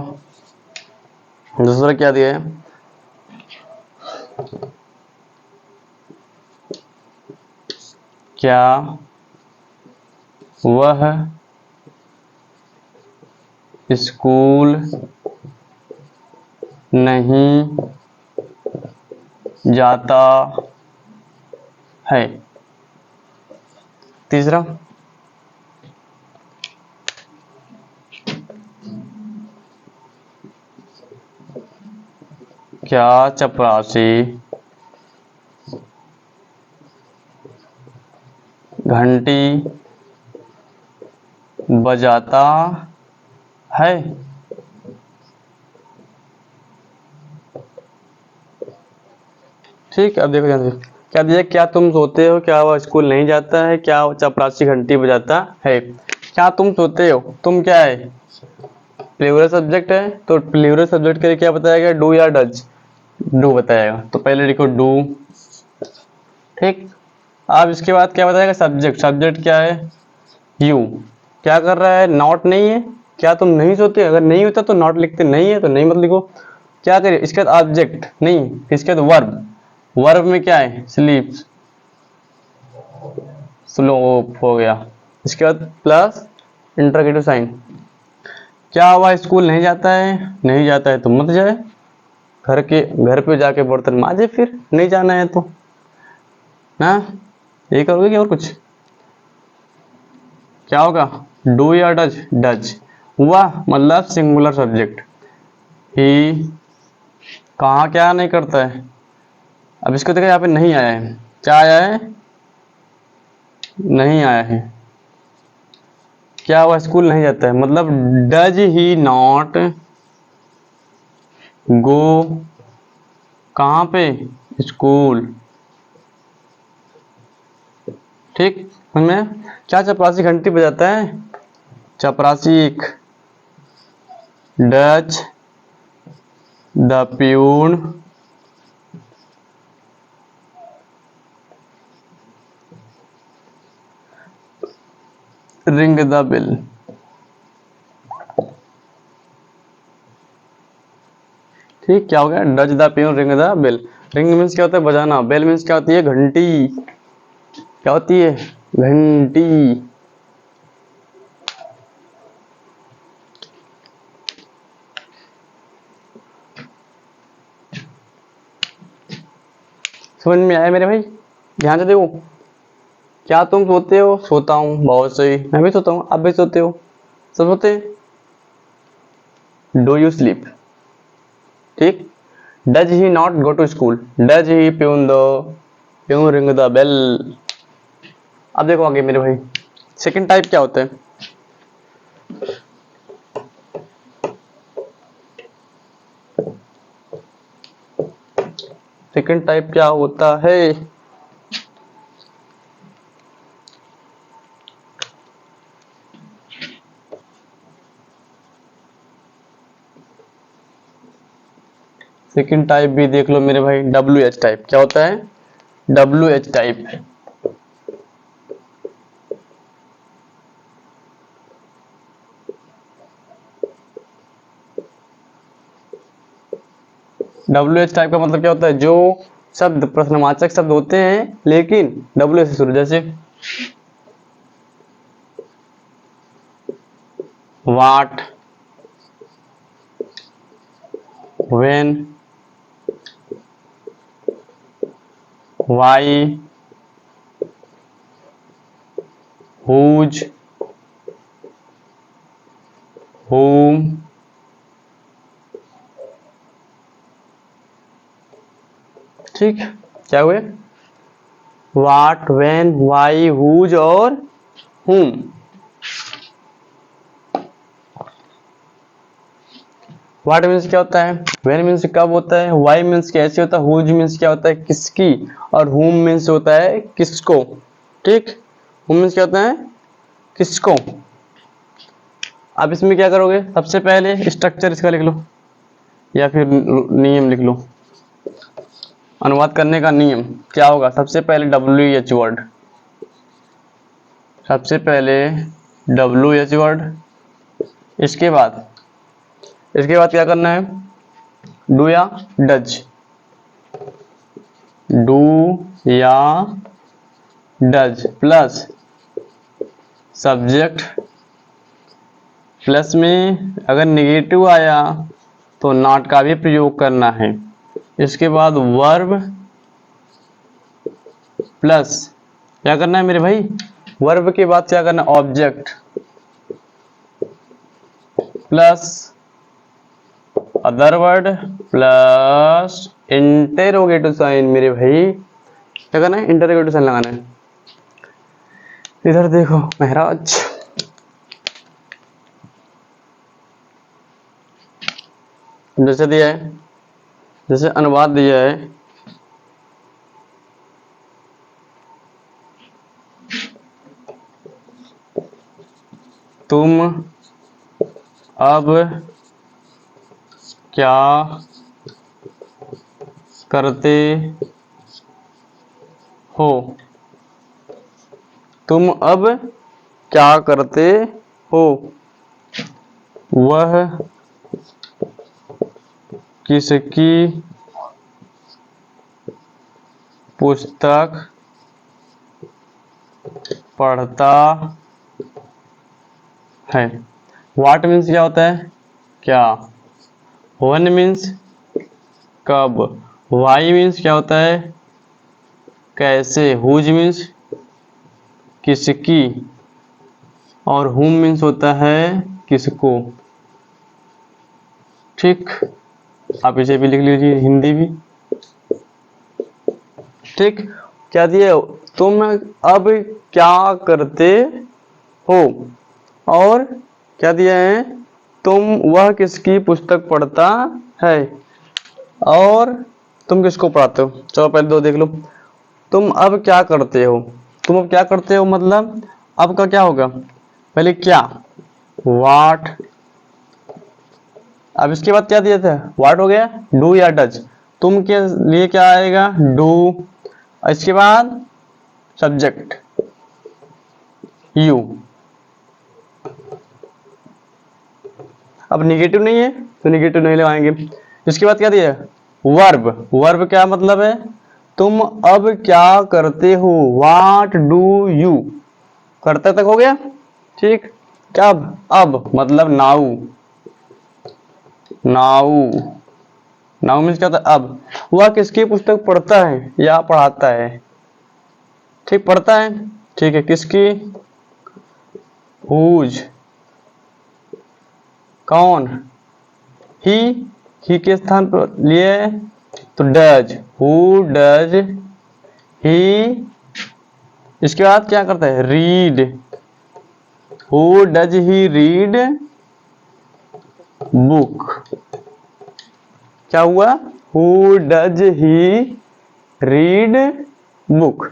दूसरा क्या दिया है, क्या वह स्कूल नहीं जाता है, तीसरा क्या चपरासी घंटी बजाता है, ठीक। अब देखो ध्यान से, क्या दिया, क्या तुम सोते हो, क्या वह स्कूल नहीं जाता है, क्या वो चपरासी घंटी बजाता है। क्या तुम सोते हो, तुम क्या है, प्लूरल सब्जेक्ट है, तो प्लूरल सब्जेक्ट के लिए क्या बताएगा, डू या डज, डू बताएगा, तो पहले लिखो डू, ठीक। अब इसके बाद क्या बताएगा, सब्जेक्ट, सब्जेक्ट क्या है, यू, क्या कर रहा है, नॉट नहीं है, क्या तुम नहीं सोते, अगर नहीं होता तो नॉट लिखते, नहीं है तो नहीं मत लिखो, क्या करिए, इसके बाद ऑब्जेक्ट नहीं, इसके बाद वर्ब, वर्ब में क्या है, स्लीप, स्लोप हो गया, इसके बाद प्लस इंटरोगेटिव साइन, क्या हुआ, स्कूल नहीं जाता है, नहीं जाता है तो मत जाए, घर पे जाके बर्तन माजे, फिर नहीं जाना है तो ना, यही करोगे कि और कुछ, क्या होगा, डू या डज, डज हुआ, मतलब सिंगुलर सब्जेक्ट, ही कहाँ क्या नहीं करता है। अब इसको देखो, यहाँ पे नहीं आया है, क्या आया है, नहीं आया है, क्या हुआ, स्कूल नहीं जाता है, मतलब डज ही नॉट गो, कहाँ पे, स्कूल, ठीक। हमें क्या चपरासी घंटी बजाता है, चपरासी एक, Dutch the peon ring the bill, ठीक। क्या हो गया, Dutch the peon ring the bill, ring means क्या होता है, बजाना, बेल मीन्स क्या होती है, घंटी, क्या होती है, घंटी। समझ में आया मेरे भाई? ध्यान से देखो। क्या तुम सोते हो? सोता हूँ। बहुत सही, मैं भी सोता हूँ, आप भी सोते हो, सब सोते हैं। Do you sleep? ठीक। Does he not go to school? Does he peon ring the bell? अब देखो आगे मेरे भाई, सेकंड टाइप क्या होता है? सेकंड टाइप क्या होता है? सेकंड टाइप भी देख लो मेरे भाई, WH टाइप। क्या होता है? WH type. WH टाइप का मतलब क्या होता है? जो शब्द प्रश्नवाचक शब्द होते हैं लेकिन WH से शुरू, जैसे वाट, व्हेन, वाई, हुज, whom, ठीक। क्या हुए? वाट, व्हेन, वाई, हुज और whom। वाट मीन्स क्या होता है? व्हेन मीन्स कब होता है? वाई मीन्स कैसे होता है? हुज मीन्स क्या होता है? किसकी। और whom मीन्स होता है किसको। ठीक। whom मीन्स क्या होता है? किसको। अब इसमें क्या करोगे? सबसे पहले स्ट्रक्चर इसका लिख लो या फिर नियम लिख लो। अनुवाद करने का नियम क्या होगा? सबसे पहले WH वर्ड, सबसे पहले WH वर्ड। इसके बाद क्या करना है? डू या डज, डू या डज प्लस सब्जेक्ट, प्लस में अगर नेगेटिव आया तो नॉट का भी प्रयोग करना है। इसके बाद वर्ब प्लस क्या करना है मेरे भाई? वर्ब के बाद क्या करना है? Object plus other word plus interrogative sign. मेरे भाई क्या करना है? इंटरोगेटिव साइन लगाना है। इधर देखो महराज, जैसे दिया है, जैसे अनुवाद दिया है, तुम अब क्या करते हो? तुम अब क्या करते हो? वह किसकी पुस्तक पढ़ता है? वाट मीन्स क्या होता है? क्या। वन मीन्स कब। वाई मीन्स क्या होता है? कैसे। हुज मीन्स किसकी। और हुम मीन्स होता है किसको। ठीक। आप इसे भी लिख लीजिए, हिंदी भी। ठीक। क्या दिया? तुम अब क्या करते हो, और क्या दिया है? तुम वह किसकी पुस्तक पढ़ता है, और तुम किसको पढ़ाते हो। चलो पहले दो देख लो। तुम अब क्या करते हो? तुम अब क्या करते हो मतलब अब का क्या होगा? पहले क्या, वाट। अब इसके बाद क्या दिया था? वाट हो गया। डू या डज, तुम के लिए क्या आएगा? डू। इसके बाद सब्जेक्ट यू। अब निगेटिव नहीं है तो निगेटिव नहीं लगाएंगे। इसके बाद क्या दिया? वर्ब। वर्ब क्या मतलब है? तुम अब क्या करते हो। What do you. करते तक हो गया। ठीक। कब? अब मतलब नाउ, नाउ। नाउ मीन्स क्या होता है अब। वह किसकी पुस्तक पढ़ता है या पढ़ाता है? ठीक, पढ़ता है। ठीक है, किसकी? हुज, कौन? ही के स्थान पर लिए तो डज, हु डज ही। इसके बाद क्या करता है? Read, who does he read book. क्या हुआ? Who does he read book.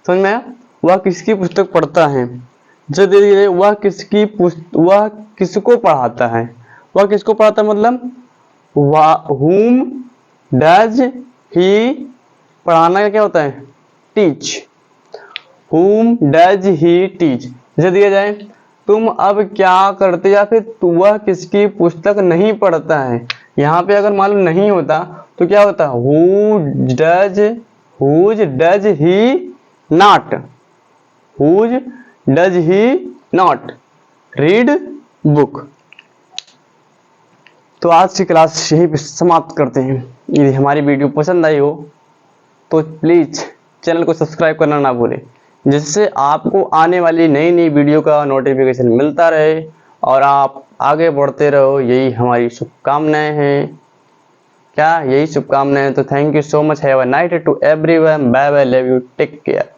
समझ में आया? वह किसकी पुस्तक पढ़ता है। जो दे दिए वह किसको पढ़ाता है। वह किसको पढ़ाता है मतलब whom does he, पढ़ाना का क्या होता है? Teach. whom does he teach। जैसे दिया जाए तुम अब क्या करते, या फिर वह किसकी पुस्तक नहीं पढ़ता है। यहाँ पे अगर मान लो नहीं होता तो क्या होता? whose does he not, whose does he not read book। तो आज की क्लास यहीं पे समाप्त करते हैं। यदि हमारी वीडियो पसंद आई हो तो प्लीज़ चैनल को सब्सक्राइब करना ना भूलें, जिससे आपको आने वाली नई नई वीडियो का नोटिफिकेशन मिलता रहे और आप आगे बढ़ते रहो। यही हमारी शुभकामनाएं हैं। क्या यही शुभकामनाएं हैं? तो thank you so much, have a night to everyone, bye bye, love you, take care.